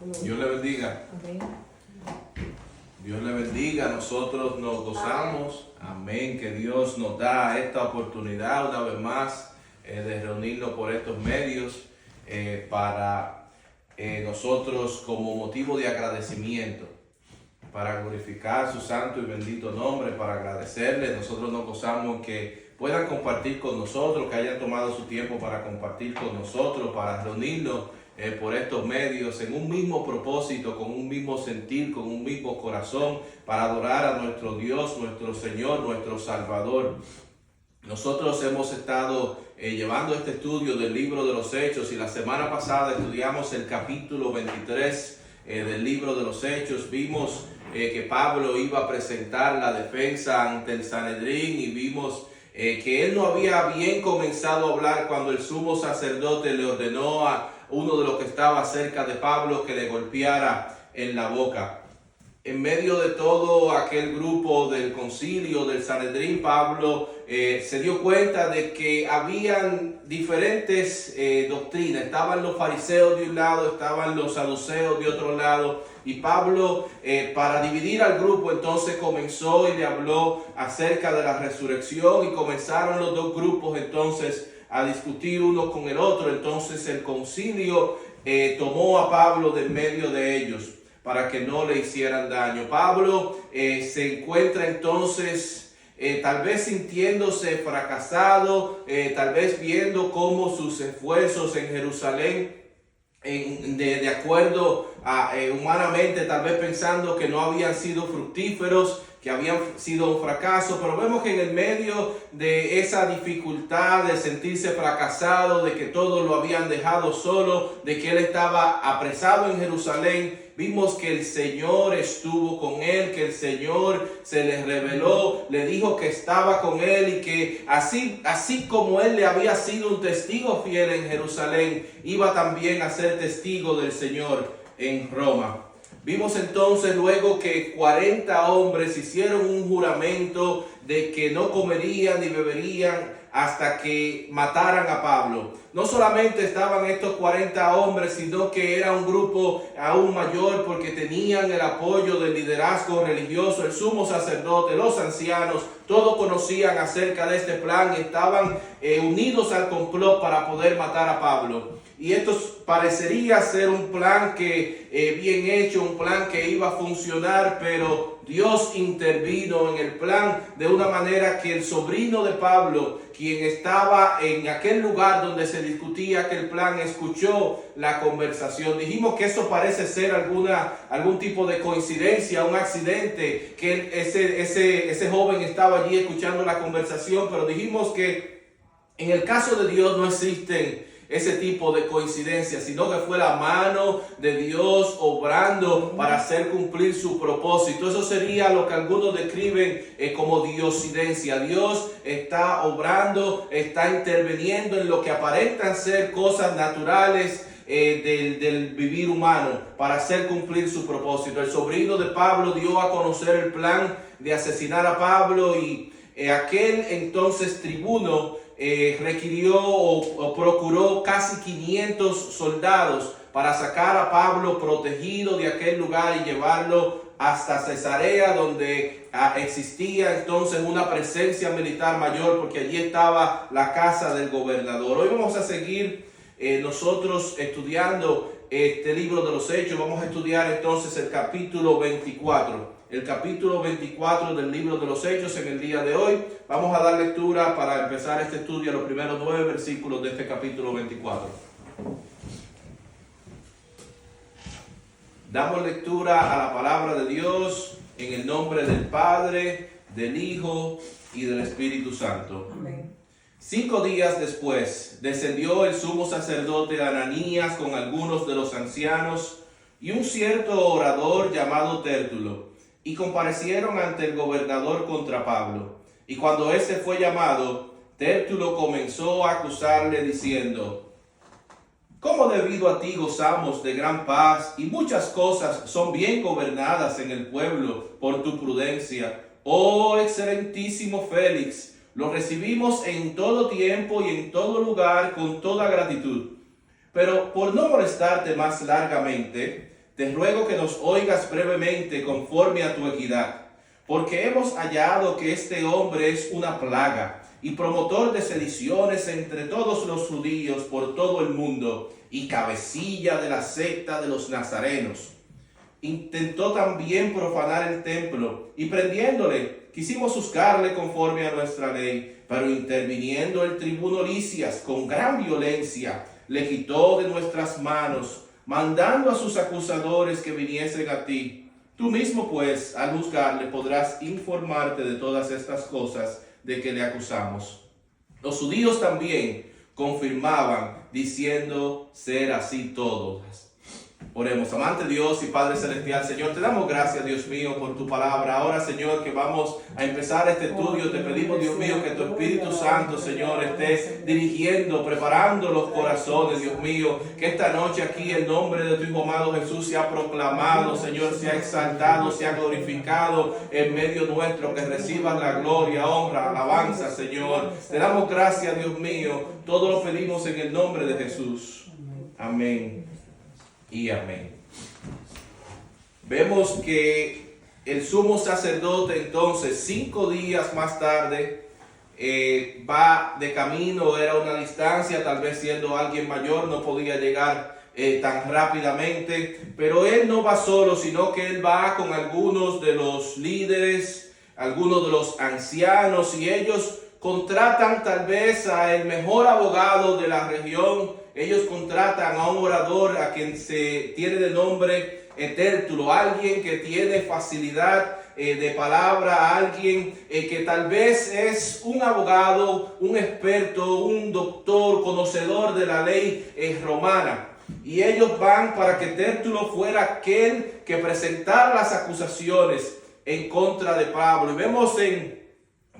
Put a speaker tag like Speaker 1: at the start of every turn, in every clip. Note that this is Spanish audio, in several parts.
Speaker 1: Dios le bendiga.
Speaker 2: Amén.
Speaker 1: Dios le bendiga. Nosotros nos gozamos. Amén. Que Dios nos da esta oportunidad una vez más de reunirnos por estos medios para nosotros como motivo de agradecimiento, para glorificar su santo y bendito nombre, para agradecerle. Nosotros nos gozamos que puedan compartir con nosotros, que hayan tomado su tiempo para compartir con nosotros, para reunirnos por estos medios en un mismo propósito, con un mismo sentir, con un mismo corazón, para adorar a nuestro Dios, nuestro Señor, nuestro Salvador. Nosotros hemos estado llevando este estudio del libro de los Hechos y la semana pasada estudiamos el capítulo 23 del libro de los Hechos. Vimos que Pablo iba a presentar la defensa ante el Sanedrín y vimos que él no había bien comenzado a hablar cuando el sumo sacerdote le ordenó a uno de los que estaba cerca de Pablo que le golpeara en la boca. En medio de todo aquel grupo del concilio del Sanedrín, Pablo se dio cuenta de que habían diferentes doctrinas. Estaban los fariseos de un lado, estaban los saduceos de otro lado. Y Pablo, para dividir al grupo, entonces comenzó y le habló acerca de la resurrección. Y comenzaron los dos grupos entonces a discutir uno con el otro. Entonces el concilio tomó a Pablo de en medio de ellos para que no le hicieran daño. Pablo se encuentra entonces tal vez sintiéndose fracasado, tal vez viendo cómo sus esfuerzos en Jerusalén, de acuerdo a humanamente, tal vez pensando que no habían sido fructíferos, que habían sido un fracaso, pero vemos que en el medio de esa dificultad de sentirse fracasado, de que todos lo habían dejado solo, de que él estaba apresado en Jerusalén, vimos que el Señor estuvo con él, que el Señor se le reveló, le dijo que estaba con él y que así como él le había sido un testigo fiel en Jerusalén, iba también a ser testigo del Señor en Roma. Vimos entonces luego que 40 hombres hicieron un juramento de que no comerían ni beberían hasta que mataran a Pablo. No solamente estaban estos 40 hombres, sino que era un grupo aún mayor porque tenían el apoyo del liderazgo religioso, el sumo sacerdote, los ancianos. Todos conocían acerca de este plan y estaban unidos al complot para poder matar a Pablo. Y esto parecería ser un plan que bien hecho, un plan que iba a funcionar, pero Dios intervino en el plan de una manera que el sobrino de Pablo, quien estaba en aquel lugar donde se discutía aquel plan, escuchó la conversación. Dijimos que eso parece ser algún tipo de coincidencia, un accidente, que ese joven estaba allí escuchando la conversación, pero dijimos que en el caso de Dios no existen ese tipo de coincidencia, sino que fue la mano de Dios obrando para hacer cumplir su propósito. Eso sería lo que algunos describen como diosidencia. Dios está obrando, está interviniendo en lo que aparentan ser cosas naturales del vivir humano para hacer cumplir su propósito. El sobrino de Pablo dio a conocer el plan de asesinar a Pablo y aquel entonces tribuno requirió o procuró casi 500 soldados para sacar a Pablo protegido de aquel lugar y llevarlo hasta Cesarea, donde existía entonces una presencia militar mayor, porque allí estaba la casa del gobernador. Hoy vamos a seguir nosotros estudiando este libro de los Hechos. Vamos a estudiar entonces el capítulo 24. El capítulo 24 del libro de los Hechos en el día de hoy. Vamos a dar lectura para empezar este estudio a los primeros 9 versículos de este capítulo 24. Damos lectura a la palabra de Dios en el nombre del Padre, del Hijo y del Espíritu Santo.
Speaker 2: Amén.
Speaker 1: 5 días después descendió el sumo sacerdote Ananías con algunos de los ancianos y un cierto orador llamado Tértulo, y comparecieron ante el gobernador contra Pablo. Y cuando éste fue llamado, Tértulo comenzó a acusarle diciendo: ¿cómo debido a ti gozamos de gran paz y muchas cosas son bien gobernadas en el pueblo por tu prudencia? Oh excelentísimo Félix, lo recibimos en todo tiempo y en todo lugar con toda gratitud. Pero por no molestarte más largamente, te ruego que nos oigas brevemente conforme a tu equidad, porque hemos hallado que este hombre es una plaga y promotor de sediciones entre todos los judíos por todo el mundo y cabecilla de la secta de los nazarenos. Intentó también profanar el templo y prendiéndole quisimos juzgarle conforme a nuestra ley, pero interviniendo el tribuno Lisias con gran violencia, le quitó de nuestras manos, mandando a sus acusadores que viniesen a ti. Tú mismo, pues, al juzgarle podrás informarte de todas estas cosas de que le acusamos. Los judíos también confirmaban, diciendo ser así todos. Oremos. Amante Dios y Padre Celestial, Señor, te damos gracias, Dios mío, por tu palabra. Ahora, Señor, que vamos a empezar este estudio, te pedimos, Dios mío, que tu Espíritu Santo, Señor, esté dirigiendo, preparando los corazones, Dios mío, que esta noche aquí el nombre de tu Hijo amado Jesús sea proclamado, Señor, sea exaltado, sea glorificado en medio nuestro, que reciban la gloria, honra, alabanza, Señor. Te damos gracias, Dios mío, todo lo pedimos en el nombre de Jesús. Amén. Y amén. Vemos que el sumo sacerdote entonces 5 días más tarde va de camino, era una distancia, tal vez siendo alguien mayor no podía llegar tan rápidamente, pero él no va solo, sino que él va con algunos de los líderes, algunos de los ancianos, y ellos contratan tal vez al mejor abogado de la región. Ellos contratan a un orador a quien se tiene de nombre Tértulo, alguien que tiene facilidad de palabra, alguien que tal vez es un abogado, un experto, un doctor, conocedor de la ley romana. Y ellos van para que Tértulo fuera aquel que presentara las acusaciones en contra de Pablo. Y vemos en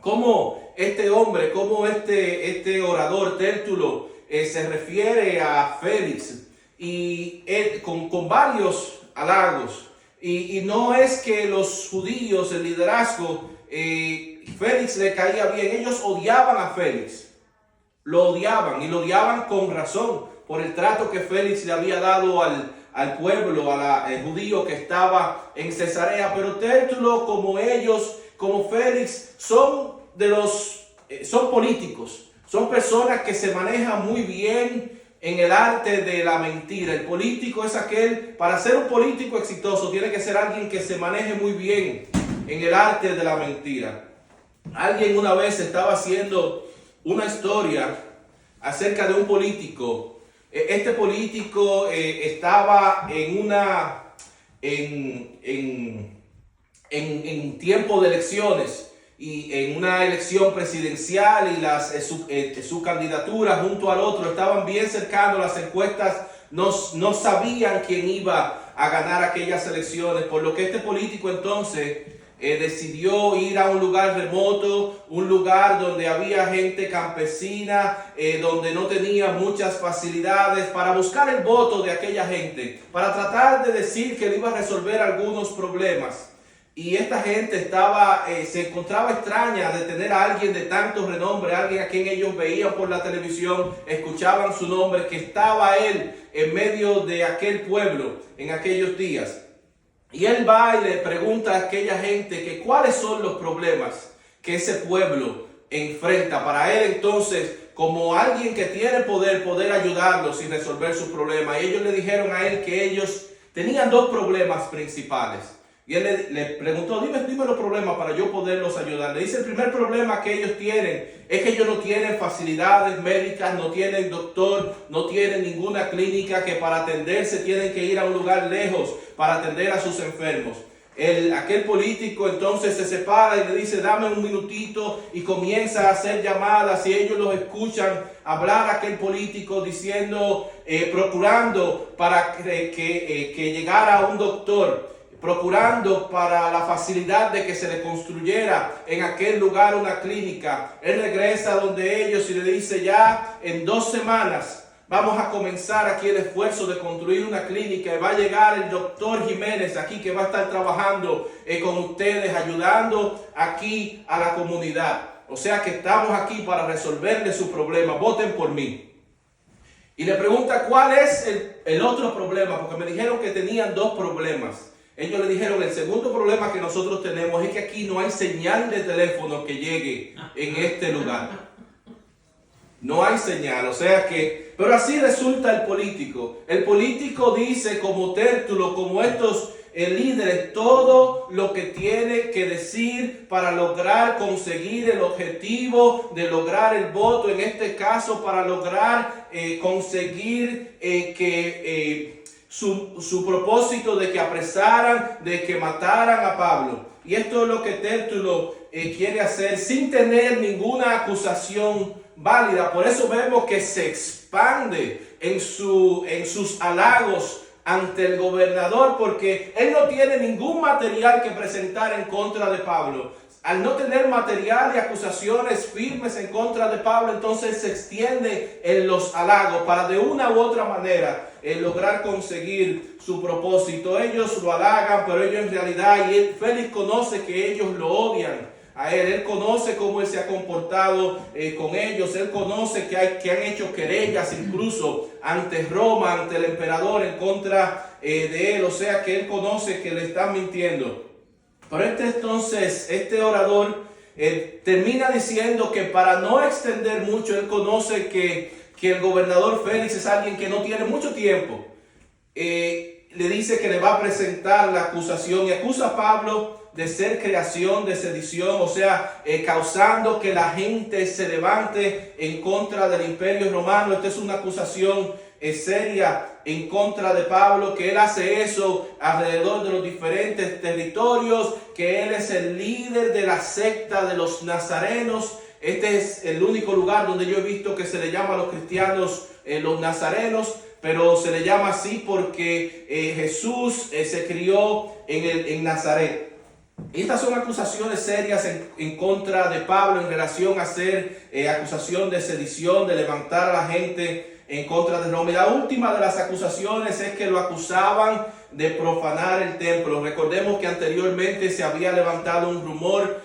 Speaker 1: cómo este hombre, cómo este orador Tértulo se refiere a Félix y él, con varios halagos. Y no es que los judíos, el liderazgo, Félix le caía bien. Ellos odiaban a Félix. Lo odiaban y lo odiaban con razón por el trato que Félix le había dado al pueblo, al judío que estaba en Cesarea. Pero Tértulo, como ellos, como Félix, son políticos. Son personas que se manejan muy bien en el arte de la mentira. El político es aquel, para ser un político exitoso, tiene que ser alguien que se maneje muy bien en el arte de la mentira. Alguien una vez estaba haciendo una historia acerca de un político. Este político estaba en tiempo de elecciones. Y en una elección presidencial y su candidatura junto al otro estaban bien cercanos, las encuestas no sabían quién iba a ganar aquellas elecciones, por lo que este político entonces decidió ir a un lugar remoto, un lugar donde había gente campesina, donde no tenía muchas facilidades, para buscar el voto de aquella gente, para tratar de decir que le iba a resolver algunos problemas. Y esta gente se encontraba extraña de tener a alguien de tanto renombre, alguien a quien ellos veían por la televisión, escuchaban su nombre, que estaba él en medio de aquel pueblo en aquellos días. Y él va y le pregunta a aquella gente que cuáles son los problemas que ese pueblo enfrenta. Para él entonces, como alguien que tiene poder ayudarlos y resolver sus problemas. Y ellos le dijeron a él que ellos tenían 2 problemas principales. Y él le preguntó, dime los problemas para yo poderlos ayudar. Le dice, el primer problema que ellos tienen es que ellos no tienen facilidades médicas, no tienen doctor, no tienen ninguna clínica, que para atenderse tienen que ir a un lugar lejos para atender a sus enfermos. Aquel político entonces se separa y le dice, dame un minutito, y comienza a hacer llamadas, y ellos los escuchan hablar a aquel político diciendo, procurando para que llegara a un doctor, procurando para la facilidad de que se le construyera en aquel lugar una clínica. Él regresa donde ellos y le dice, ya en 2 semanas vamos a comenzar aquí el esfuerzo de construir una clínica, y va a llegar el doctor Jiménez aquí, que va a estar trabajando con ustedes, ayudando aquí a la comunidad. O sea que estamos aquí para resolverle su problema, voten por mí. Y le pregunta cuál es el otro problema, porque me dijeron que tenían dos problemas. Ellos le dijeron, el segundo problema que nosotros tenemos es que aquí no hay señal de teléfono que llegue en este lugar. No hay señal, o sea que, pero así resulta el político. El político dice como Tértulo, como estos líderes, todo lo que tiene que decir para lograr conseguir el objetivo de lograr el voto, en este caso para lograr conseguir que su propósito de que apresaran, de que mataran a Pablo. Y esto es lo que Tértulo quiere hacer sin tener ninguna acusación válida. Por eso vemos que se expande en sus halagos ante el gobernador, porque él no tiene ningún material que presentar en contra de Pablo. Al no tener material y acusaciones firmes en contra de Pablo, entonces se extiende en los halagos para de una u otra manera lograr conseguir su propósito. Ellos lo halagan, pero ellos en realidad, y Félix conoce que ellos lo odian a él. Él conoce cómo él se ha comportado con ellos. Él conoce que han hecho querellas incluso ante Roma, ante el emperador en contra de él. O sea que él conoce que le están mintiendo. Pero este orador termina diciendo que para no extender mucho, él conoce que el gobernador Félix es alguien que no tiene mucho tiempo. Le dice que le va a presentar la acusación y acusa a Pablo de ser creación de sedición, o sea, causando que la gente se levante en contra del imperio romano. Esta es una acusación seria en contra de Pablo, que él hace eso alrededor de los diferentes territorios, que él es el líder de la secta de los nazarenos. Este es el único lugar donde yo he visto que se le llama a los cristianos los nazarenos, pero se le llama así porque Jesús se crió en Nazaret. Estas son acusaciones serias en contra de Pablo en relación a ser acusación de sedición, de levantar a la gente en contra de Roma. Y la última de las acusaciones es que lo acusaban de profanar el templo. Recordemos que anteriormente se había levantado un rumor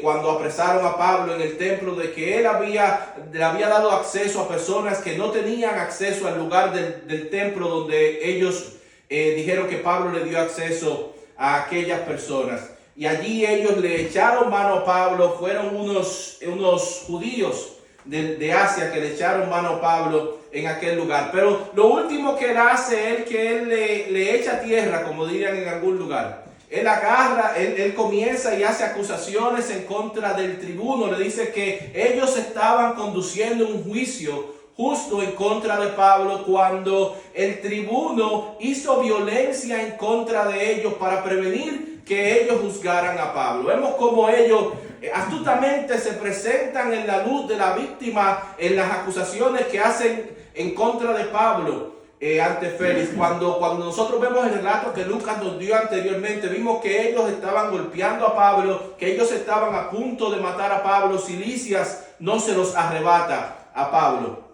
Speaker 1: cuando apresaron a Pablo en el templo de que él le había dado acceso a personas que no tenían acceso al lugar del templo, donde ellos dijeron que Pablo le dio acceso a aquellas personas. Y allí ellos le echaron mano a Pablo. Fueron unos judíos de Asia que le echaron mano a Pablo en aquel lugar. Pero lo último que él hace es que él le echa tierra, como dirían en algún lugar. Él agarra, él comienza y hace acusaciones en contra del tribuno. Le dice que ellos estaban conduciendo un juicio justo en contra de Pablo, cuando el tribuno hizo violencia en contra de ellos para prevenir que ellos juzgaran a Pablo. Vemos cómo ellos astutamente se presentan en la luz de la víctima en las acusaciones que hacen en contra de Pablo ante Félix. Cuando nosotros vemos el relato que Lucas nos dio anteriormente, vimos que ellos estaban golpeando a Pablo, que ellos estaban a punto de matar a Pablo si Lisias no se los arrebata a Pablo.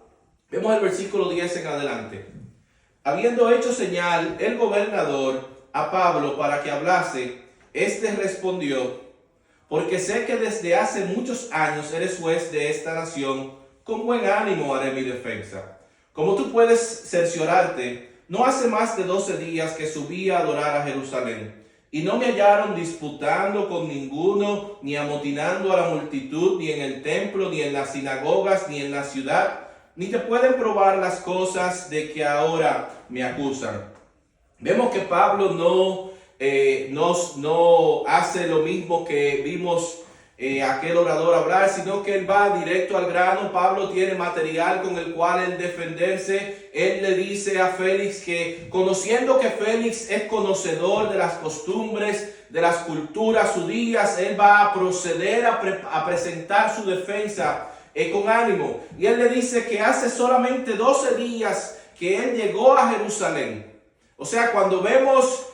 Speaker 1: Vemos el versículo 10 en adelante. Habiendo hecho señal el gobernador a Pablo para que hablase, este respondió: porque sé que desde hace muchos años eres juez de esta nación, con buen ánimo haré mi defensa. Como tú puedes cerciorarte, no hace más de 12 días que subí a adorar a Jerusalén, y no me hallaron disputando con ninguno, ni amotinando a la multitud, ni en el templo, ni en las sinagogas, ni en la ciudad, ni te pueden probar las cosas de que ahora me acusan. Vemos que Pablo no hace lo mismo que vimos aquel orador hablar, sino que él va directo al grano. Pablo tiene material con el cual él defenderse. Él le dice a Félix que, conociendo que Félix es conocedor de las costumbres, de las culturas judías, él va a proceder a presentar su defensa con ánimo. Y él le dice que hace solamente 12 días que él llegó a Jerusalén. O sea, cuando vemos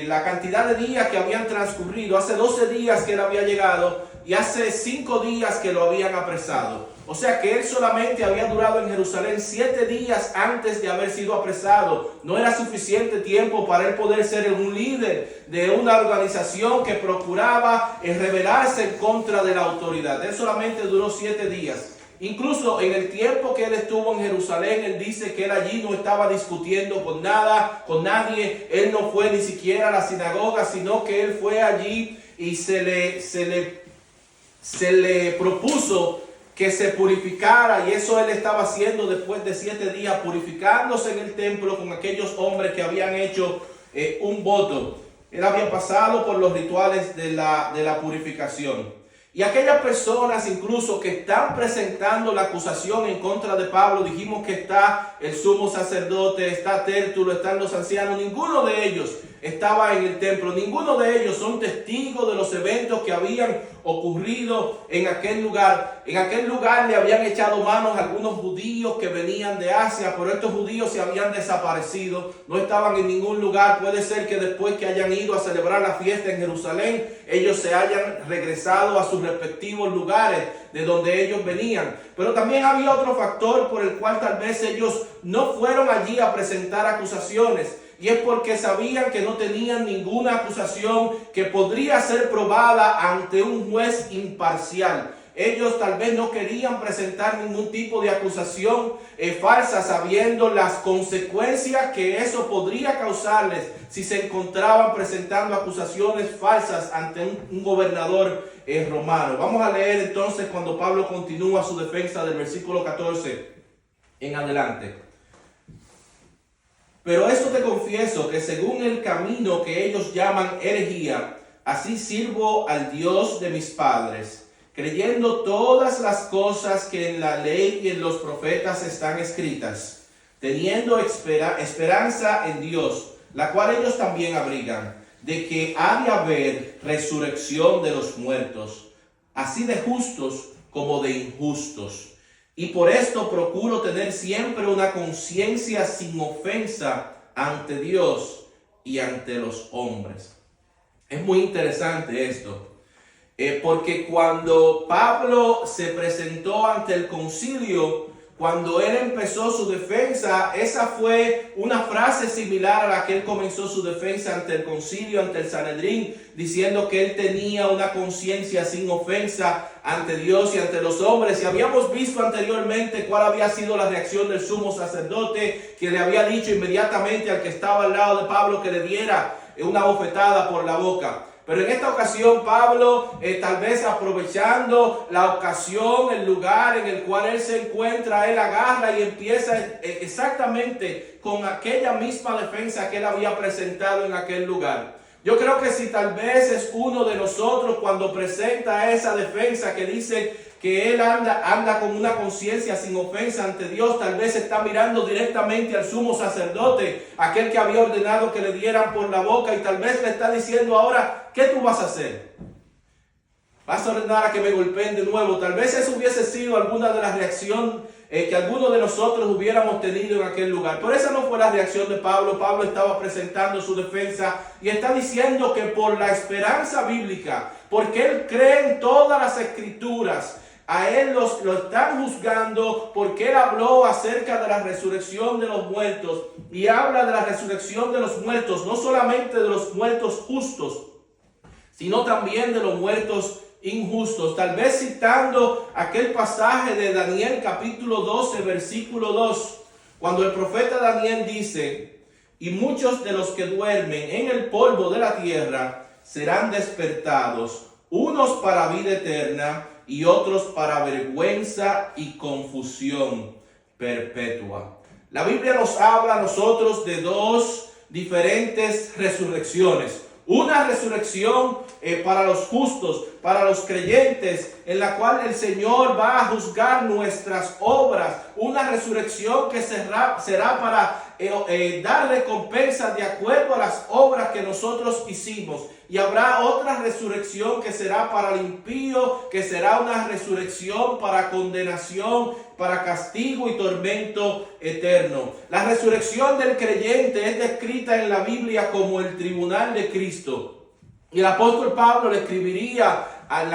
Speaker 1: la cantidad de días que habían transcurrido, hace 12 días que él había llegado y hace 5 días que lo habían apresado. O sea que él solamente había durado en Jerusalén 7 días antes de haber sido apresado. No era suficiente tiempo para él poder ser un líder de una organización que procuraba rebelarse en contra de la autoridad. Él solamente duró 7 días. Incluso en el tiempo que él estuvo en Jerusalén, él dice que él allí no estaba discutiendo con nadie. Él no fue ni siquiera a la sinagoga, sino que él fue allí y se le propuso que se purificara, y eso él estaba haciendo después de 7 días, purificándose en el templo con aquellos hombres que habían hecho un voto. Él había pasado por los rituales de la purificación. Y aquellas personas incluso que están presentando la acusación en contra de Pablo, dijimos que está el sumo sacerdote, está Tértulo, están los ancianos, ninguno de ellos estaba en el templo, ninguno de ellos son testigos de los eventos que habían ocurrido en aquel lugar. En aquel lugar le habían echado manos a algunos judíos que venían de Asia, pero estos judíos se habían desaparecido, no estaban en ningún lugar. Puede ser que después que hayan ido a celebrar la fiesta en Jerusalén, ellos se hayan regresado a sus respectivos lugares de donde ellos venían. Pero también había otro factor por el cual tal vez ellos no fueron allí a presentar acusaciones. Y es porque sabían que no tenían ninguna acusación que podría ser probada ante un juez imparcial. Ellos tal vez no querían presentar ningún tipo de acusación falsa, sabiendo las consecuencias que eso podría causarles si se encontraban presentando acusaciones falsas ante un gobernador romano. Vamos a leer entonces cuando Pablo continúa su defensa del versículo 14 en adelante. Pero esto te confieso, que según el camino que ellos llaman herejía, así sirvo al Dios de mis padres, creyendo todas las cosas que en la ley y en los profetas están escritas, teniendo esperanza en Dios, la cual ellos también abrigan, de que ha de haber resurrección de los muertos, así de justos como de injustos. Y por esto procuro tener siempre una conciencia sin ofensa ante Dios y ante los hombres. Es muy interesante esto, porque cuando Pablo se presentó ante el concilio, cuando él empezó su defensa, esa fue una frase similar a la que él comenzó su defensa ante el concilio, ante el Sanedrín, diciendo que él tenía una conciencia sin ofensa ante Dios y ante los hombres. Y habíamos visto anteriormente cuál había sido la reacción del sumo sacerdote, que le había dicho inmediatamente al que estaba al lado de Pablo que le diera una bofetada por la boca. Pero en esta ocasión Pablo, tal vez aprovechando la ocasión, el lugar en el cual él se encuentra, él agarra y empieza exactamente con aquella misma defensa que él había presentado en aquel lugar. Yo creo que si tal vez es uno de nosotros cuando presenta esa defensa que dice que él anda con una conciencia sin ofensa ante Dios, tal vez está mirando directamente al sumo sacerdote, aquel que había ordenado que le dieran por la boca, y tal vez le está diciendo ahora, ¿qué tú vas a hacer? ¿Vas a ordenar a que me golpeen de nuevo? Tal vez eso hubiese sido alguna de las reacciones que algunos de nosotros hubiéramos tenido en aquel lugar. Pero esa no fue la reacción de Pablo. Pablo estaba presentando su defensa y está diciendo que por la esperanza bíblica, porque él cree en todas las escrituras, a él lo están juzgando porque él habló acerca de la resurrección de los muertos, y habla de la resurrección de los muertos, no solamente de los muertos justos, sino también de los muertos injustos. Tal vez citando aquel pasaje de Daniel capítulo 12 versículo 2, cuando el profeta Daniel dice: y muchos de los que duermen en el polvo de la tierra serán despertados, unos para vida eterna y otros para vergüenza y confusión perpetua. La Biblia nos habla a nosotros de dos diferentes resurrecciones. Una resurrección para los justos, para los creyentes, en la cual el Señor va a juzgar nuestras obras. Una resurrección que será para dar recompensa de acuerdo a las obras que nosotros hicimos. Y habrá otra resurrección que será para el impío, que será una resurrección para condenación, para castigo y tormento eterno. La resurrección del creyente es descrita en la Biblia como el tribunal de Cristo. Y el apóstol Pablo le escribiría en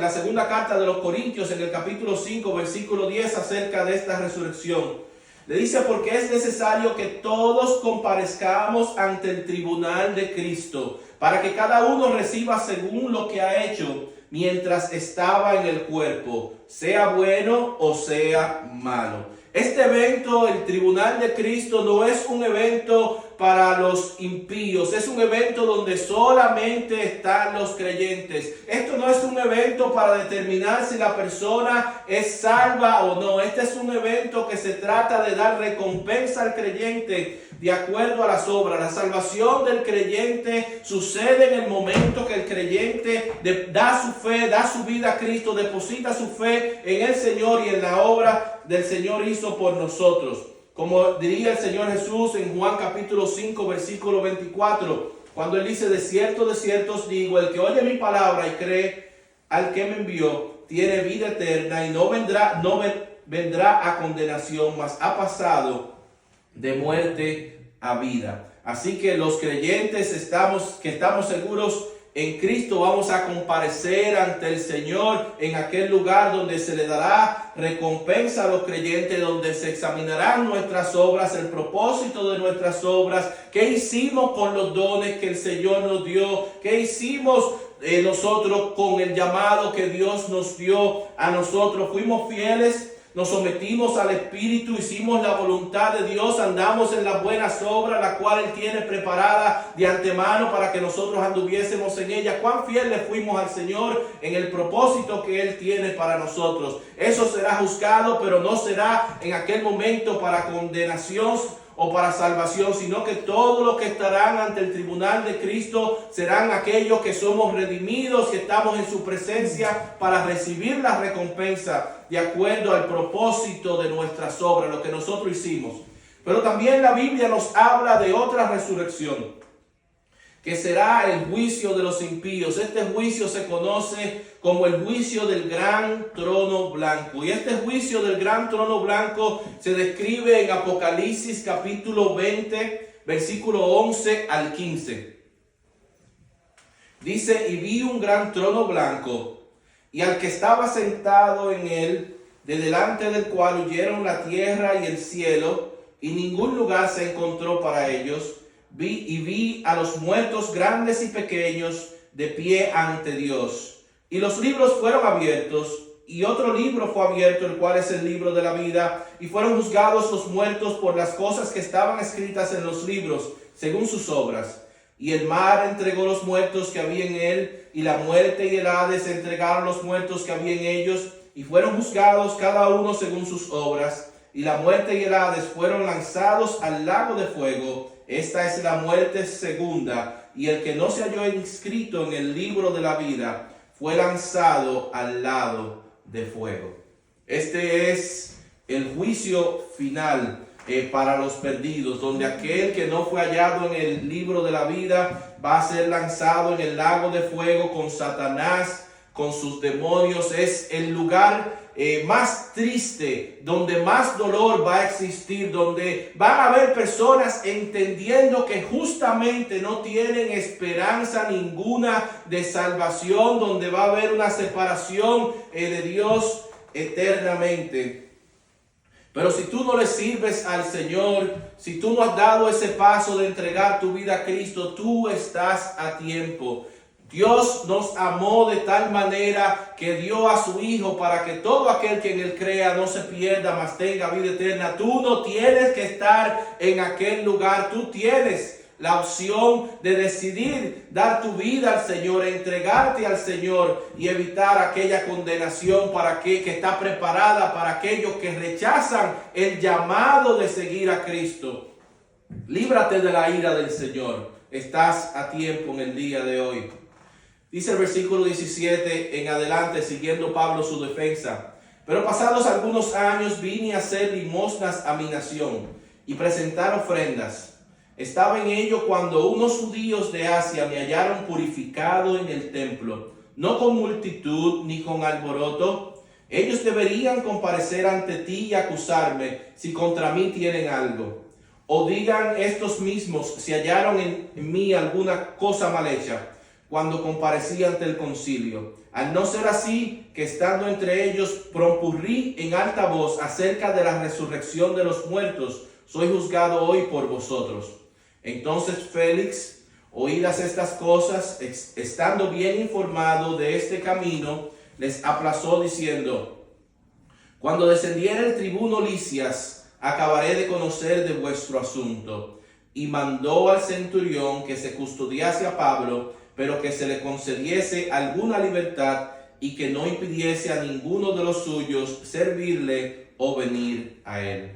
Speaker 1: la segunda carta de los Corintios, en el capítulo 5, versículo 10, acerca de esta resurrección. Le dice: porque es necesario que todos comparezcamos ante el tribunal de Cristo, para que cada uno reciba según lo que ha hecho, mientras estaba en el cuerpo, sea bueno o sea malo. Este evento, el tribunal de Cristo, no es un evento para los impíos, es un evento donde solamente están los creyentes. Esto no es un evento para determinar si la persona es salva o no. Este es un evento que se trata de dar recompensa al creyente de acuerdo a las obras. La salvación del creyente sucede en el momento que el creyente da su fe, da su vida a Cristo, deposita su fe en el Señor y en la obra del Señor hizo por nosotros. Como diría el Señor Jesús en Juan capítulo 5, versículo 24, cuando Él dice: de cierto os digo, el que oye mi palabra y cree al que me envió, tiene vida eterna y no vendrá a condenación, mas ha pasado de muerte a vida. Así que los creyentes que estamos seguros en Cristo, vamos a comparecer ante el Señor en aquel lugar donde se le dará recompensa a los creyentes, donde se examinarán nuestras obras, el propósito de nuestras obras, qué hicimos con los dones que el Señor nos dio, qué hicimos nosotros con el llamado que Dios nos dio a nosotros. Fuimos fieles, nos sometimos al Espíritu, hicimos la voluntad de Dios, andamos en las buenas obras, la cual Él tiene preparada de antemano para que nosotros anduviésemos en ella. Cuán fieles fuimos al Señor en el propósito que Él tiene para nosotros. Eso será juzgado, pero no será en aquel momento para condenación o para salvación, sino que todos los que estarán ante el tribunal de Cristo serán aquellos que somos redimidos y estamos en su presencia para recibir la recompensa de acuerdo al propósito de nuestras obras, lo que nosotros hicimos. Pero también la Biblia nos habla de otra resurrección, que será el juicio de los impíos. Este juicio se conoce como el juicio del gran trono blanco. Y este juicio del gran trono blanco se describe en Apocalipsis capítulo 20, versículo 11 al 15. Dice: y vi un gran trono blanco, y al que estaba sentado en él, de delante del cual huyeron la tierra y el cielo, y ningún lugar se encontró para ellos. Vi a los muertos grandes y pequeños de pie ante Dios. Y los libros fueron abiertos, y otro libro fue abierto, el cual es el libro de la vida. Y fueron juzgados los muertos por las cosas que estaban escritas en los libros, según sus obras. Y el mar entregó los muertos que había en él, y la muerte y el Hades entregaron los muertos que había en ellos, y fueron juzgados cada uno según sus obras. Y la muerte y el Hades fueron lanzados al lago de fuego. Esta es la muerte segunda, y el que no se halló inscrito en el libro de la vida fue lanzado al lago de fuego. Este es el juicio final para los perdidos, donde aquel que no fue hallado en el libro de la vida va a ser lanzado en el lago de fuego con Satanás, con sus demonios. Es el lugar más triste, donde más dolor va a existir, donde van a haber personas entendiendo que justamente no tienen esperanza ninguna de salvación, donde va a haber una separación de Dios eternamente. Pero si tú no le sirves al Señor, si tú no has dado ese paso de entregar tu vida a Cristo, tú estás a tiempo. Dios nos amó de tal manera que dio a su Hijo para que todo aquel que en Él crea no se pierda, mas tenga vida eterna. Tú no tienes que estar en aquel lugar. Tú tienes la opción de decidir dar tu vida al Señor, entregarte al Señor y evitar aquella condenación que está preparada para aquellos que rechazan el llamado de seguir a Cristo. Líbrate de la ira del Señor. Estás a tiempo en el día de hoy. Dice el versículo 17 en adelante, siguiendo Pablo su defensa: pero pasados algunos años vine a hacer limosnas a mi nación y presentar ofrendas. Estaba en ello cuando unos judíos de Asia me hallaron purificado en el templo, no con multitud ni con alboroto. Ellos deberían comparecer ante ti y acusarme si contra mí tienen algo. O digan estos mismos si hallaron en mí alguna cosa mal hecha cuando comparecí ante el concilio. Al no ser así, que estando entre ellos propurrí en alta voz acerca de la resurrección de los muertos, soy juzgado hoy por vosotros. Entonces Félix Oídas estas cosas, estando bien informado de este camino, les aplazó diciendo: cuando descendiera el tribuno Lisias, acabaré de conocer de vuestro asunto. Y mandó al centurión que se custodiase a Pablo, pero que se le concediese alguna libertad y que no impidiese a ninguno de los suyos servirle o venir a él.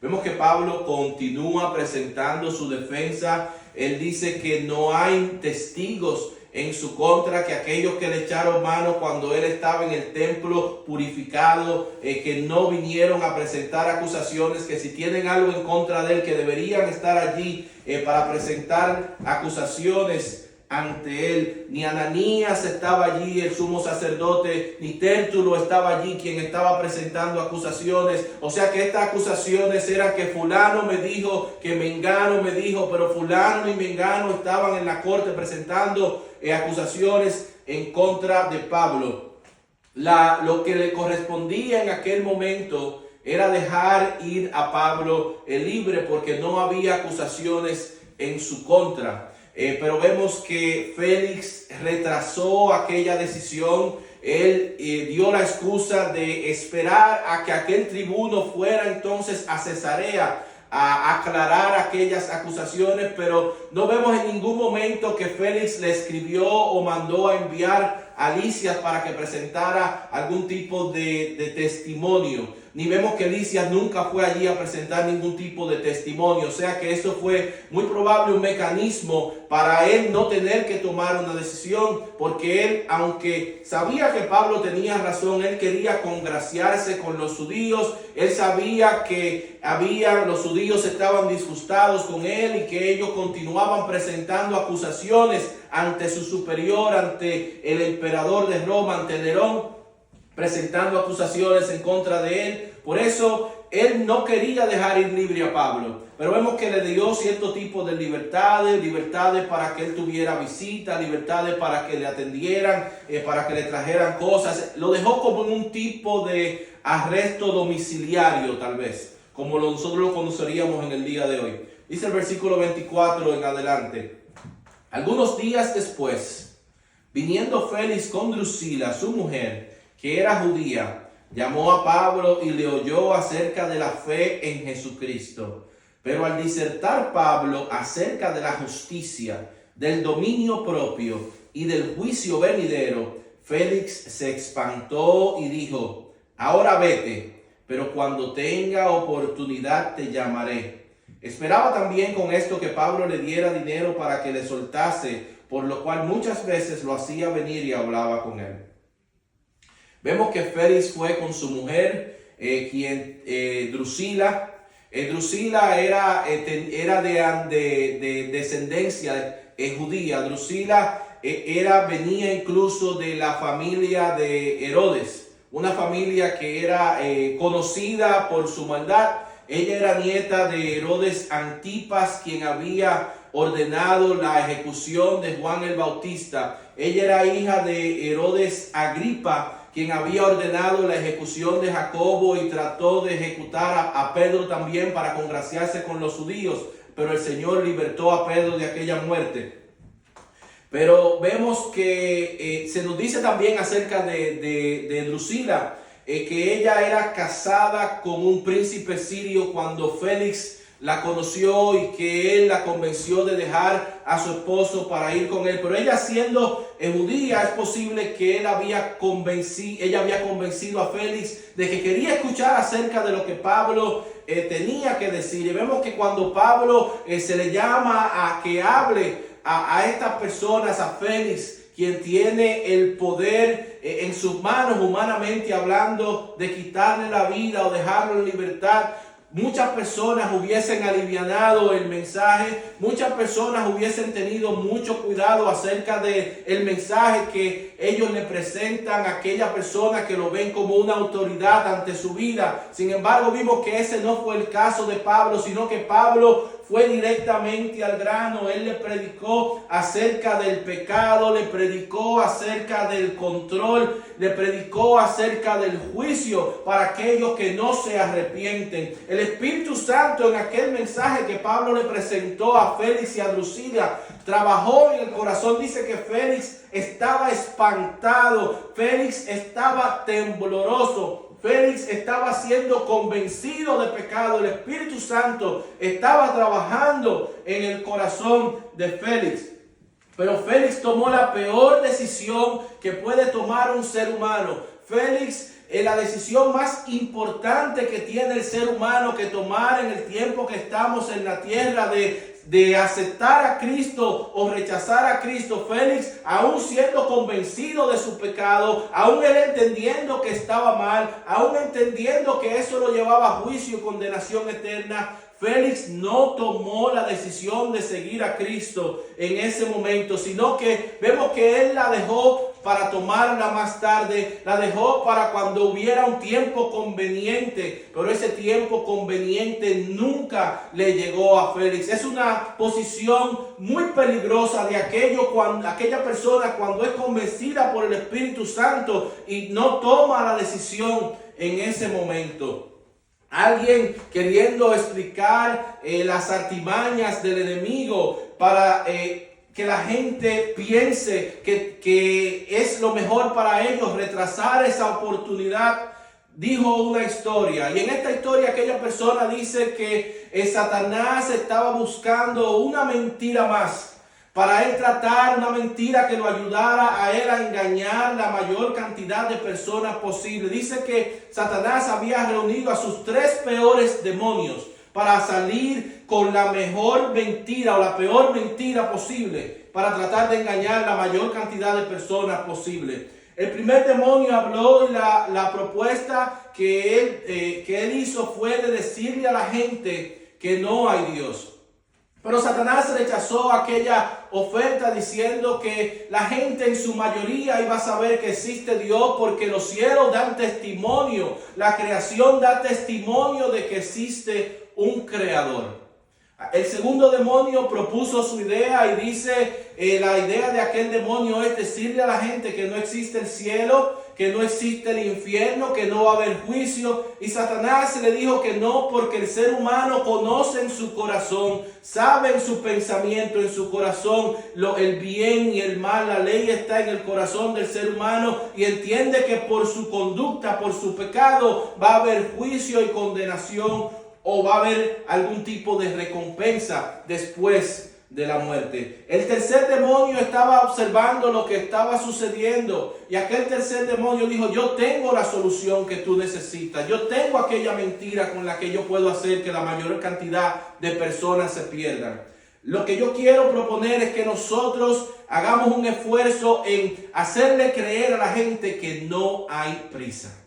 Speaker 1: Vemos que Pablo continúa presentando su defensa. Él dice que no hay testigos en su contra, que aquellos que le echaron mano cuando él estaba en el templo purificado, que no vinieron a presentar acusaciones, que si tienen algo en contra de él, que deberían estar allí para presentar acusaciones ante él. Ni Ananías estaba allí, el sumo sacerdote, ni Tértulo estaba allí, quien estaba presentando acusaciones. O sea que estas acusaciones eran que fulano me dijo, que mengano me dijo, pero fulano y mengano estaban en la corte presentando acusaciones en contra de Pablo. Lo que le correspondía en aquel momento era dejar ir a Pablo libre, porque no había acusaciones en su contra. Pero vemos que Félix retrasó aquella decisión. Él dio la excusa de esperar a que aquel tribuno fuera entonces a Cesarea a aclarar aquellas acusaciones, pero no vemos en ningún momento que Félix le escribió o mandó a enviar a Lisias para que presentara algún tipo de testimonio. Ni vemos que Lisias nunca fue allí a presentar ningún tipo de testimonio. O sea que eso fue muy probable un mecanismo para él no tener que tomar una decisión, porque él, aunque sabía que Pablo tenía razón, él quería congraciarse con los judíos. Él sabía que los judíos estaban disgustados con él y que ellos continuaban presentando acusaciones ante su superior, ante el emperador de Roma, ante Nerón, presentando acusaciones en contra de él. Por eso él no quería dejar ir libre a Pablo, pero vemos que le dio cierto tipo de libertades para que él tuviera visita, libertades para que le atendieran, para que le trajeran cosas. Lo dejó como en un tipo de arresto domiciliario, tal vez, como nosotros lo conoceríamos en el día de hoy. Dice el versículo 24 en adelante: algunos días después, viniendo Félix con Drusila, su mujer, que era judía, llamó a Pablo y le oyó acerca de la fe en Jesucristo. Pero al disertar Pablo acerca de la justicia, del dominio propio y del juicio venidero, Félix se espantó y dijo: ahora vete, pero cuando tenga oportunidad te llamaré. Esperaba también con esto que Pablo le diera dinero para que le soltase, por lo cual muchas veces lo hacía venir y hablaba con él. Vemos que Félix fue con su mujer, Drusila. Drusila era de descendencia judía. Drusila venía incluso de la familia de Herodes, una familia que era conocida por su maldad. Ella era nieta de Herodes Antipas, quien había ordenado la ejecución de Juan el Bautista. Ella era hija de Herodes Agripa, quien había ordenado la ejecución de Jacobo y trató de ejecutar a Pedro también para congraciarse con los judíos, pero el Señor libertó a Pedro de aquella muerte. Pero vemos que se nos dice también acerca de Drusila, que ella era casada con un príncipe sirio cuando Félix la conoció y que él la convenció de dejar a su esposo para ir con él. Pero ella, siendo judía, es posible que ella había convencido a Félix de que quería escuchar acerca de lo que Pablo tenía que decir. Y vemos que cuando Pablo se le llama a que hable a estas personas, a Félix, quien tiene el poder en sus manos, humanamente hablando, de quitarle la vida o dejarlo en libertad, muchas personas hubiesen alivianado el mensaje, muchas personas hubiesen tenido mucho cuidado acerca del mensaje que ellos le presentan a aquella persona que lo ven como una autoridad ante su vida. Sin embargo, vimos que ese no fue el caso de Pablo, sino que Pablo fue directamente al grano. Él le predicó acerca del pecado, le predicó acerca del control, le predicó acerca del juicio para aquellos que no se arrepienten. El Espíritu Santo, en aquel mensaje que Pablo le presentó a Félix y a Drusila, trabajó en el corazón. Dice que Félix estaba espantado, Félix estaba tembloroso, Félix estaba siendo convencido de pecado. El Espíritu Santo estaba trabajando en el corazón de Félix. Pero Félix tomó la peor decisión que puede tomar un ser humano. Félix, la decisión más importante que tiene el ser humano que tomar en el tiempo que estamos en la tierra, de aceptar a Cristo o rechazar a Cristo. Félix, aún siendo convencido de su pecado, aún él entendiendo que estaba mal, aún entendiendo que eso lo llevaba a juicio y condenación eterna, Félix no tomó la decisión de seguir a Cristo en ese momento, sino que vemos que él la dejó para tomarla más tarde, la dejó para cuando hubiera un tiempo conveniente, pero ese tiempo conveniente nunca le llegó a Félix. Es una posición muy peligrosa de aquella persona cuando es convencida por el Espíritu Santo y no toma la decisión en ese momento. Alguien queriendo explicar las artimañas del enemigo para que la gente piense que es lo mejor para ellos retrasar esa oportunidad, dijo una historia. Y en esta historia aquella persona dice que Satanás estaba buscando una mentira más para él tratar, una mentira que lo ayudara a él a engañar la mayor cantidad de personas posible. Dice que Satanás había reunido a sus 3 peores demonios para salir con la mejor mentira o la peor mentira posible para tratar de engañar la mayor cantidad de personas posible. El primer demonio habló y la propuesta que él hizo fue de decirle a la gente que no hay Dios. Pero Satanás rechazó aquella oferta diciendo que la gente en su mayoría iba a saber que existe Dios porque los cielos dan testimonio, la creación da testimonio de que existe un creador. El segundo demonio propuso su idea y dice, la idea de aquel demonio es decirle a la gente que no existe el cielo, que no existe el infierno, que no va a haber juicio. Y Satanás le dijo que no, porque el ser humano conoce en su corazón, sabe en su pensamiento, en su corazón, el bien y el mal. La ley está en el corazón del ser humano y entiende que por su conducta, por su pecado, va a haber juicio y condenación, o va a haber algún tipo de recompensa después de la muerte. El tercer demonio estaba observando lo que estaba sucediendo y aquel tercer demonio dijo: yo tengo la solución que tú necesitas, yo tengo aquella mentira con la que yo puedo hacer que la mayor cantidad de personas se pierdan. Lo que yo quiero proponer es que nosotros hagamos un esfuerzo en hacerle creer a la gente que no hay prisa.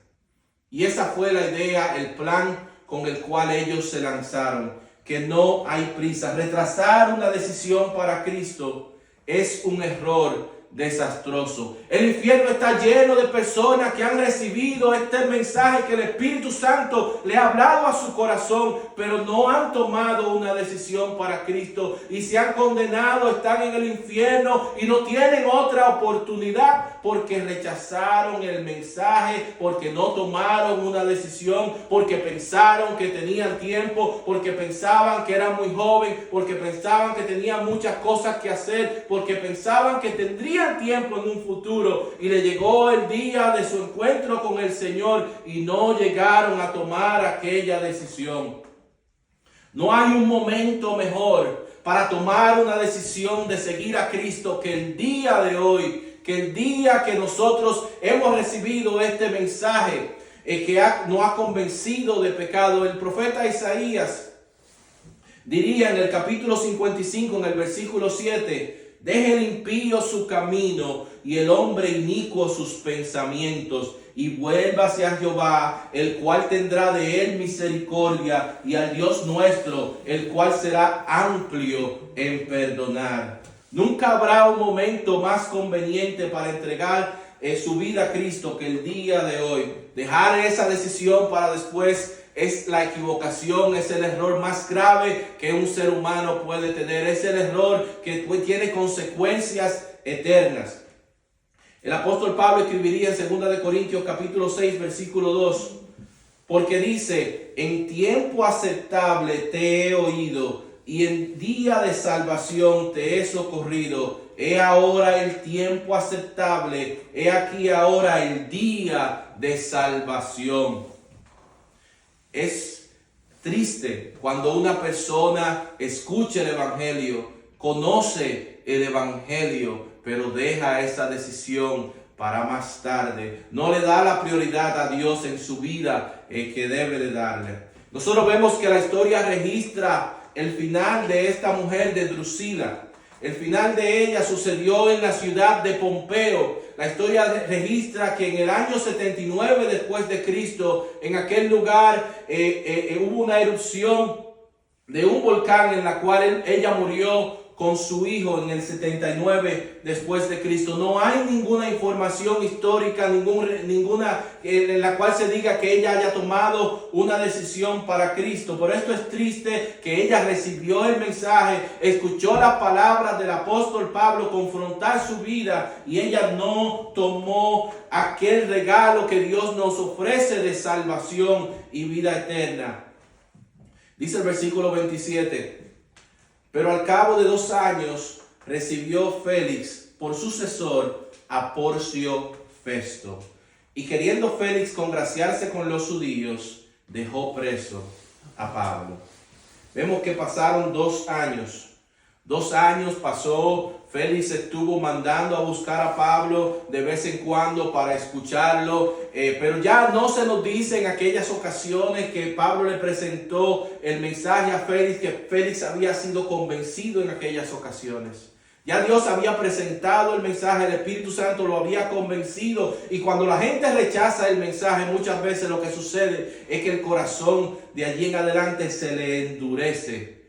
Speaker 1: Y esa fue la idea, el plan con el cual ellos se lanzaron, que no hay prisa. Retrasar una decisión para Cristo es un error desastroso. El infierno está lleno de personas que han recibido este mensaje que el Espíritu Santo le ha hablado a su corazón, pero no han tomado una decisión para Cristo y se han condenado, están en el infierno y no tienen otra oportunidad porque rechazaron el mensaje, porque no tomaron una decisión, porque pensaron que tenían tiempo, porque pensaban que eran muy jóvenes, porque pensaban que tenían muchas cosas que hacer, porque pensaban que tendrían tiempo en un futuro, y le llegó el día de su encuentro con el Señor y no llegaron a tomar aquella decisión. No hay un momento mejor para tomar una decisión de seguir a Cristo que el día de hoy, que el día que nosotros hemos recibido este mensaje nos ha convencido de pecado. El profeta Isaías diría en el capítulo 55, en el versículo 7: deje el impío su camino y el hombre inicuo sus pensamientos, y vuélvase a Jehová, el cual tendrá de él misericordia, y al Dios nuestro, el cual será amplio en perdonar. Nunca habrá un momento más conveniente para entregar su vida a Cristo que el día de hoy. Dejar esa decisión para después es la equivocación, es el error más grave que un ser humano puede tener. Es el error que tiene consecuencias eternas. El apóstol Pablo escribiría en 2 Corintios capítulo 6, versículo 2, porque dice: en tiempo aceptable te he oído, y en día de salvación te he socorrido. He ahora el tiempo aceptable, he aquí ahora el día de salvación. Es triste cuando una persona escucha el Evangelio, conoce el Evangelio, pero deja esa decisión para más tarde. No le da la prioridad a Dios en su vida que debe de darle. Nosotros vemos que la historia registra el final de esta mujer de Drusila. El final de ella sucedió en la ciudad de Pompeo. La historia registra que en el año 79 después de Cristo, en aquel lugar hubo una erupción de un volcán en la cual ella murió con su hijo en el 79 después de Cristo. No hay ninguna información histórica, ninguna en la cual se diga que ella haya tomado una decisión para Cristo. Por esto es triste que ella recibió el mensaje, escuchó las palabras del apóstol Pablo confrontar su vida, y ella no tomó aquel regalo que Dios nos ofrece de salvación y vida eterna. Dice el versículo 27. Pero al cabo de 2 años recibió Félix por sucesor a Porcio Festo. Y queriendo Félix congraciarse con los judíos, dejó preso a Pablo. Vemos que pasaron 2 años. 2 años pasó. Félix estuvo mandando a buscar a Pablo de vez en cuando para escucharlo, pero ya no se nos dice en aquellas ocasiones que Pablo le presentó el mensaje a Félix, que Félix había sido convencido en aquellas ocasiones. Ya Dios había presentado el mensaje, el Espíritu Santo lo había convencido, y cuando la gente rechaza el mensaje, muchas veces lo que sucede es que el corazón de allí en adelante se le endurece.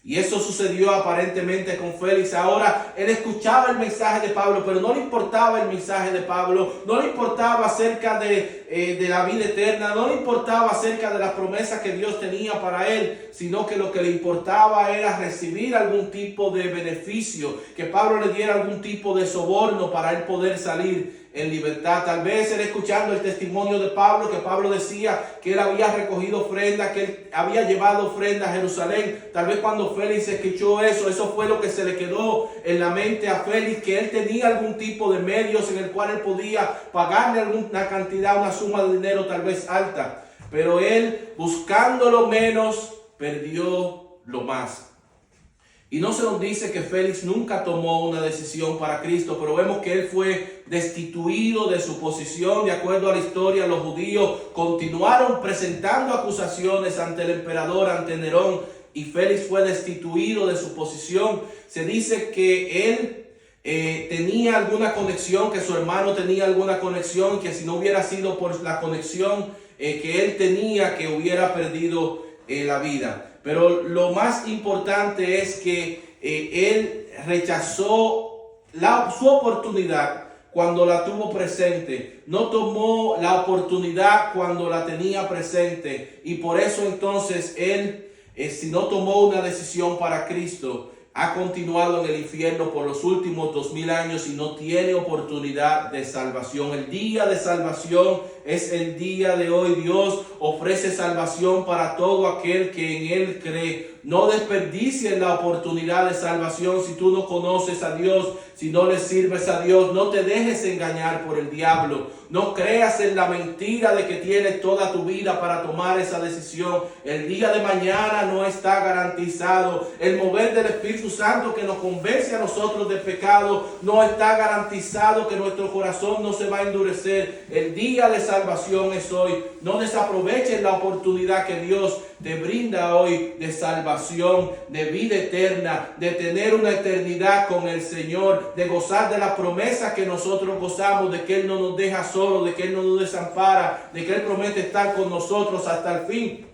Speaker 1: Y eso sucedió aparentemente con Félix. Ahora él escuchaba el mensaje de Pablo, pero no le importaba el mensaje de Pablo, no le importaba acerca de la vida eterna, no le importaba acerca de las promesas que Dios tenía para él, sino que lo que le importaba era recibir algún tipo de beneficio, que Pablo le diera algún tipo de soborno para él poder salir en libertad. Tal vez él, escuchando el testimonio de Pablo, que Pablo decía que él había recogido ofrendas, que él había llevado ofrendas a Jerusalén. Tal vez cuando Félix escuchó eso fue lo que se le quedó en la mente a Félix, que él tenía algún tipo de medios en el cual él podía pagarle alguna cantidad, una suma de dinero tal vez alta. Pero él, buscando lo menos, perdió lo más. Y no se nos dice que Félix nunca tomó una decisión para Cristo, pero vemos que él fue destituido de su posición. De acuerdo a la historia, los judíos continuaron presentando acusaciones ante el emperador, ante Nerón, y Félix fue destituido de su posición. Se dice que él tenía alguna conexión, que su hermano tenía alguna conexión, que si no hubiera sido por la conexión que él tenía, que hubiera perdido la vida. Pero lo más importante es que él rechazó su oportunidad cuando la tuvo presente. No tomó la oportunidad cuando la tenía presente. Y por eso entonces él, si no tomó una decisión para Cristo, ha continuado en el infierno por los últimos 2000 años y no tiene oportunidad de salvación. El día de salvación es el día de hoy. Dios ofrece salvación para todo aquel que en Él cree. No desperdicies la oportunidad de salvación si tú no conoces a Dios, si no le sirves a Dios. No te dejes engañar por el diablo. No creas en la mentira de que tienes toda tu vida para tomar esa decisión. El día de mañana no está garantizado. El mover del Espíritu Santo que nos convence a nosotros de pecado no está garantizado, que nuestro corazón no se va a endurecer. El día de salvación es hoy. No desaproveches la oportunidad que Dios te brinda hoy de salvación, de vida eterna, de tener una eternidad con el Señor, de gozar de las promesas que nosotros gozamos, de que Él no nos deja solo, de que Él no nos desampara, de que Él promete estar con nosotros hasta el fin,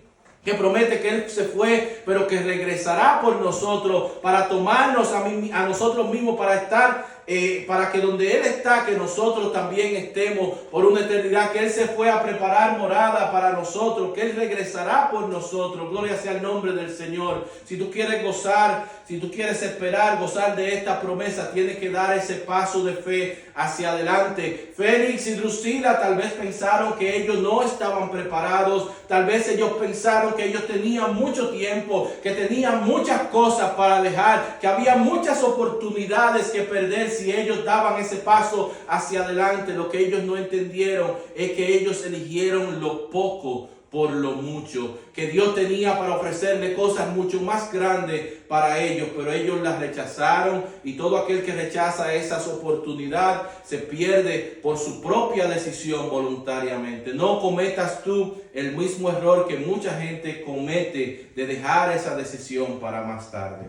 Speaker 1: que promete que Él se fue, pero que regresará por nosotros para tomarnos a nosotros mismos, para estar para que donde Él está, que nosotros también estemos por una eternidad, que Él se fue a preparar morada para nosotros, que Él regresará por nosotros. Gloria sea el nombre del Señor. Si tú quieres gozar, si tú quieres esperar, gozar de esta promesa, tienes que dar ese paso de fe hacia adelante. Félix y Drusila tal vez pensaron que ellos no estaban preparados, tal vez ellos pensaron que ellos tenían mucho tiempo, que tenían muchas cosas para dejar, que había muchas oportunidades que perder si ellos daban ese paso hacia adelante. Lo que ellos no entendieron es que ellos eligieron lo poco por lo mucho, que Dios tenía para ofrecerle cosas mucho más grandes para ellos, pero ellos las rechazaron, y todo aquel que rechaza esas oportunidades se pierde por su propia decisión voluntariamente. No cometas tú el mismo error que mucha gente comete de dejar esa decisión para más tarde.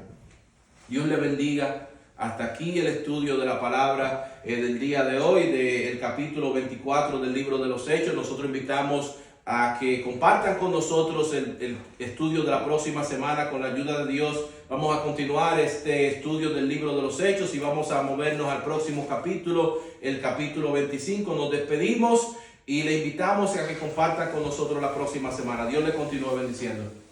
Speaker 1: Dios le bendiga. Hasta aquí el estudio de la palabra del día de hoy, del capítulo 24 del libro de los Hechos. Nosotros invitamos a que compartan con nosotros el estudio de la próxima semana. Con la ayuda de Dios vamos a continuar este estudio del libro de los Hechos y vamos a movernos al próximo capítulo, el capítulo 25. Nos despedimos y le invitamos a que compartan con nosotros la próxima semana. Dios le continúe bendiciendo.